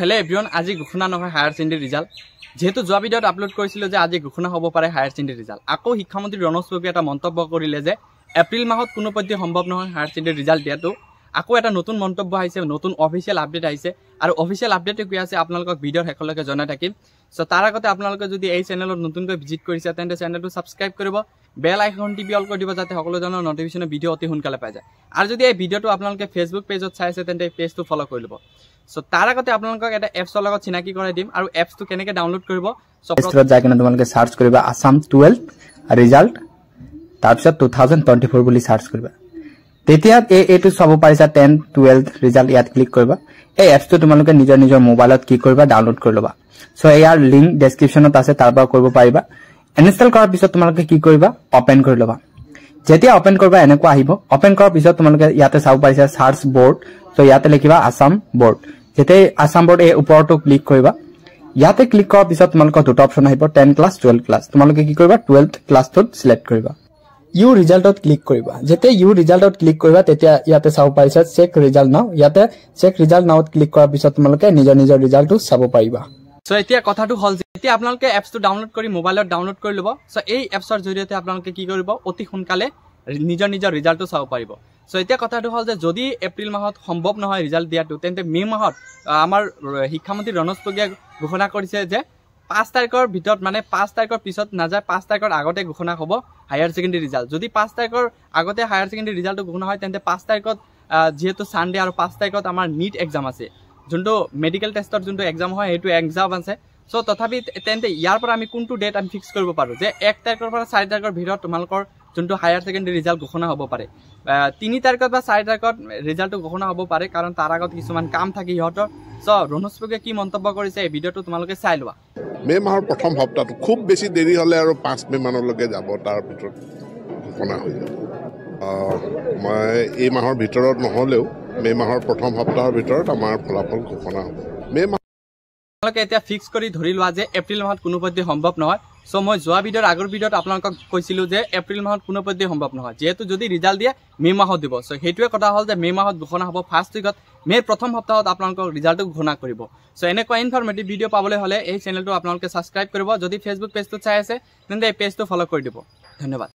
Hello' everyone, আজি ঘোষণা নহয় হায়াৰ ছেকেণ্ডেৰী ৰিজাল্ট। যেহেতু যোৱা ভিডিঅ'ত আপলোড কৰিছিলোঁ যে আজি ঘোষণা হ'ব পাৰে হায়াৰ ছেকেণ্ডেৰী ৰিজাল্ট, আকৌ শিক্ষামন্ত্ৰী ৰণোজ পেগুৱে এটা মন্তব্য কৰিলে যে এপ্ৰিল মাহত কোনো পধ্যে সম্ভৱ নহয় হায়াৰ ছেকেণ্ডেৰী ৰিজাল্ট দিয়াটো। আকৌ এটা নতুন মন্তব্য আহিছে, নতুন অফিচিয়েল আপডেট আহিছে, আৰু অফিচিয়েল আপডেটটো কি আছে আপোনালোকক ভিডিঅ'ৰ শেষলৈকে জনাই থাকিম। চ' তাৰ আগতে আপোনালোকে যদি এই চেনেলত নতুনকৈ ভিজিট কৰিছে তেন্তে চেনেলটো ছাবস্ক্ৰাইব কৰিব, বেল আইকন টিপি অল কৰি দিব যাতে সকলোজনৰ নটিফিকেশ্যন ভিডিঅ' অতি সোনকালে পাই যায়। আৰু যদি এই ভিডিঅ'টো আপোনালোকে ফেচবুক পেজত চাই আছে তেন্তে এই পেজটো ফ'ল' কৰি ল'ব। চ' তাৰ আগতে আপোনালোকক এটা এপছৰ লগত চিনাকি কৰাই দিম, আৰু এপছটো কেনেকৈ ডাউনলোড কৰিব। ষ্টৰত যাই কিনে তোমালোকে সাৰ্চ কৰিবা আসাম 12 ৰিজাল্ট, তাৰপিছত 2024 বুলি সাৰ্চ কৰিবা। তেতিয়া এইটো চাব পাৰিছা 10, 12 ৰিজাল্ট, ইয়াত ক্লিক কৰিবা। এই এপছটো তোমালোকে নিজৰ নিজৰ মোবাইলত কি কৰিবা ডাউনলোড কৰি ল'বা। চ' ইয়াৰ লিংক ডেছক্ৰিপশ্যনত আছে, তাৰ পৰা কৰিব পাৰিবা। ইনষ্টল কৰাৰ পিছত তোমালোকে কি কৰিবা অপেন কৰি ল'বা। যেতিয়া অপেন কৰিবা এনেকুৱা আহিব। অপেন কৰাৰ পিছত তোমালোকে ইয়াতে চাব পাৰিছা সাৰ্চ বৰ্ড। চ' ইয়াতে লিখিবা আসাম বৰ্ড। যেতিয়া আসাম বৰ্ড এই ওপৰতো ক্লিক কৰিবা। ইয়াতে ক্লিক কৰাৰ পিছত তোমালোকৰ দুটা অপশ্যন আহিব, 10 ক্লাছ 12 ক্লাছ। তোমালোকে কি কৰিবা 12th ক্লাছটোত চিলেক্ট কৰিবা। ইউ ৰিজাল্টত ক্লিক কৰিবা। যেতিয়া ইউ ৰিজাল্টত ক্লিক কৰিবা তেতিয়া ইয়াতে চাব পাৰিছা চেক ৰিজাল্ট নাও। ইয়াতে চেক ৰিজাল্ট নাওত ক্লিক কৰাৰ পিছত তোমালোকে নিজৰ নিজৰ ৰিজাল্টটো চাব পাৰিবা। চ' এতিয়া কথাটো হ'ল যে এতিয়া আপোনালোকে এপছটো ডাউনলোড কৰি মোবাইলত ডাউনলোড কৰি ল'ব। চ' এই এপছৰ জৰিয়তে আপোনালোকে কি কৰিব অতি সোনকালে নিজৰ নিজৰ ৰিজাল্টটো চাব পাৰিব। চ' এতিয়া কথাটো হ'ল যে যদি এপ্ৰিল মাহত সম্ভৱ নহয় ৰিজাল্ট দিয়াটো, তেন্তে মে' মাহত আমাৰ শিক্ষামন্ত্ৰী ৰণোজ পেগুৱে ঘোষণা কৰিছে যে 5 তাৰিখৰ ভিতৰত, মানে 5 তাৰিখৰ পিছত নাযায়, 5 তাৰিখৰ আগতে ঘোষণা হ'ব হায়াৰ ছেকেণ্ডেৰী ৰিজাল্ট। যদি 5 তাৰিখৰ আগতে হায়াৰ ছেকেণ্ডেৰী ৰিজাল্টটো ঘোষণা হয় তেন্তে 5 তাৰিখত যিহেতু ছানডে আৰু 5 তাৰিখত আমাৰ নীট এক্সাম আছে, যোনটো মেডিকেল টেষ্টৰ যোনটো এক্সাম হয় সেইটো এক্সাম আছে। চ' তথাপি তেন্তে ইয়াৰ পৰা আমি কোনটো ডেট আমি ফিক্স কৰিব পাৰোঁ যে 1 তাৰিখৰ পৰা 4 তাৰিখৰ ভিতৰত তোমালোকৰ যোনটো হায়াৰ ছেকেণ্ডেৰী ৰিজাল্ট ঘোষণা হ'ব পাৰে। 3 তাৰিখত বা 4 তাৰিখত ৰিজাল্টটো ঘোষণা হ'ব পাৰে, কাৰণ তাৰ আগত কিছুমান কাম থাকে সিহঁতৰ। চ' ৰণোজ পেগুৱে কি মন্তব্য কৰিছে এই ভিডিঅ'টো তোমালোকে চাই লোৱা। মে' মাহৰ প্ৰথম সপ্তাহটো, খুব বেছি দেৰি হ'লে আৰু 5 মে' মানলৈকে যাব, তাৰ ভিতৰত ঘোষণা হৈ যাব। মই এই মাহৰ ভিতৰত নহ'লেও মে' মাহৰ প্ৰথম সপ্তাহৰ ভিতৰত আমাৰ ফলাফল ঘোষণা হ'ব। আপোনালোকে এতিয়া ফিক্স কৰি ধৰি লোৱা যে এপ্ৰিল মাহত কোনো পধ্যে সম্ভৱ নহয়। চ' মই যোৱা ভিডিঅ'ৰ আগৰ ভিডিঅ'ত আপোনালোকক কৈছিলোঁ যে এপ্ৰিল মাহত কোনো পধ্যে সম্ভৱ নহয়, যিহেতু যদি ৰিজাল্ট দিয়ে মে' মাহত দিব। চ' সেইটোৱে কথা হ'ল যে মে' মাহত ঘোষণা হ'ব, ফাৰ্ষ্ট উইকত মে'ৰ প্ৰথম সপ্তাহত আপোনালোকক ৰিজাল্টটো ঘোষণা কৰিব। চ' এনেকুৱা ইনফৰ্মেটিভ ভিডিঅ' পাবলৈ হ'লে এই চেনেলটো আপোনালোকে ছাবস্ক্ৰাইব কৰিব। যদি ফেচবুক পেজটোত চাই আছে তেন্তে এই পেজটো ফ'ল' কৰি দিব। ধন্যবাদ।